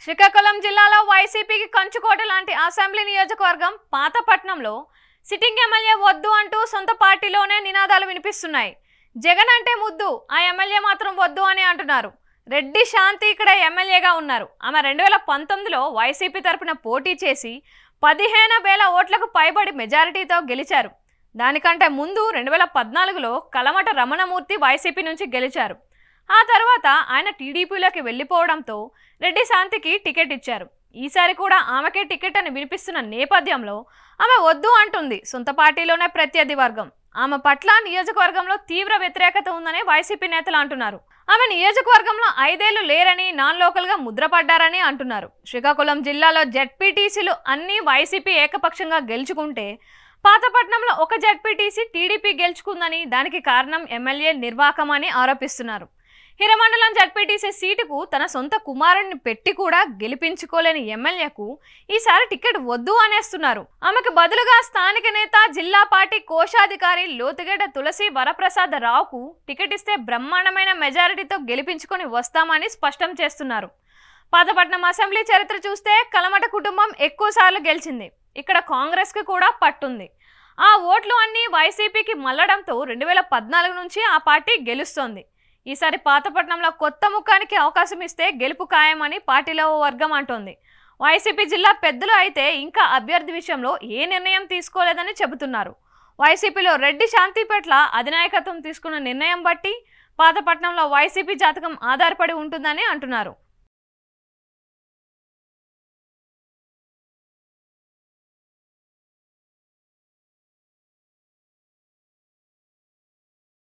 శ్రీకాకుళం జిల్లాలో వైసీపీకి కంచుకోట లాంటి అసెంబ్లీ నియోజకవర్గం పాతపట్నంలో సిట్టింగ్ ఎమ్మెల్యే వద్దు అంటూ సొంత పార్టీలోనే నినాదాలు వినిపిస్తున్నాయి. జగన్ అంటే ముద్దు, ఆ ఎమ్మెల్యే మాత్రం వద్దు అని అంటున్నారు. రెడ్డి శాంతి ఇక్కడ ఎమ్మెల్యేగా ఉన్నారు. ఆమె 2019లో వైసీపీ తరపున పోటీ చేసి 15,000 ఓట్లకు పైబడి మెజారిటీతో గెలిచారు. దానికంటే ముందు 2014లో కలమట రమణమూర్తి వైసీపీ నుంచి గెలిచారు. ఆ తర్వాత ఆయన టీడీపీలోకి వెళ్లిపోవడంతో రెడ్డి శాంతికి టికెట్ ఇచ్చారు. ఈసారి కూడా ఆమెకే టికెట్ అని వినిపిస్తున్న నేపథ్యంలో ఆమె వద్దు అంటుంది సొంత పార్టీలోనే ప్రత్యర్థి వర్గం. ఆమె పట్ల నియోజకవర్గంలో తీవ్ర వ్యతిరేకత ఉందని వైసీపీ నేతలు అంటున్నారు. ఆమె నియోజకవర్గంలో 5 ఏళ్లు లేరని, నాన్ లోకల్ గా ముద్రపడ్డారని అంటున్నారు. శ్రీకాకుళం జిల్లాలో జెడ్పీటీసీలు అన్ని వైసీపీ ఏకపక్షంగా గెలుచుకుంటే పాతపట్నంలో ఒక జెడ్పీటీసీ టీడీపీ గెలుచుకుందని, దానికి కారణం ఎమ్మెల్యే నిర్వాకం అని ఆరోపిస్తున్నారు. హిరమండలం జెడ్పీటీసీ సీటుకు తన సొంత కుమారుడిని పెట్టి కూడా గెలిపించుకోలేని ఎమ్మెల్యేకు ఈసారి టికెట్ వద్దు అనేస్తున్నారు. ఆమెకు బదులుగా స్థానిక నేత, జిల్లా పార్టీ కోశాధికారి లోతుగడ్డ తులసి వరప్రసాద రావుకు టికెట్ ఇస్తే బ్రహ్మాండమైన మెజారిటీతో గెలిపించుకొని వస్తామని స్పష్టం చేస్తున్నారు. పాతపట్నం అసెంబ్లీ చరిత్ర చూస్తే కలమట కుటుంబం ఎక్కువసార్లు గెలిచింది. ఇక్కడ కాంగ్రెస్ కి కూడా పట్టుంది. ఆ ఓట్లు అన్నీ వైసీపీకి మళ్లడంతో 2014 నుంచి ఆ పార్టీ గెలుస్తోంది. ఈసారి పాతపట్నంలో కొత్త ముఖానికి అవకాశం ఇస్తే గెలుపు ఖాయమని పార్టీలో ఓ వర్గం అంటోంది. వైసీపీ జిల్లా పెద్దలు అయితే ఇంకా అభ్యర్థి విషయంలో ఏ నిర్ణయం తీసుకోలేదని చెబుతున్నారు. వైసీపీలో రెడ్డి శాంతి పట్ల అధినాయకత్వం తీసుకున్న నిర్ణయం బట్టి పాతపట్నంలో వైసీపీ జాతకం ఆధారపడి ఉంటుందని అంటున్నారు.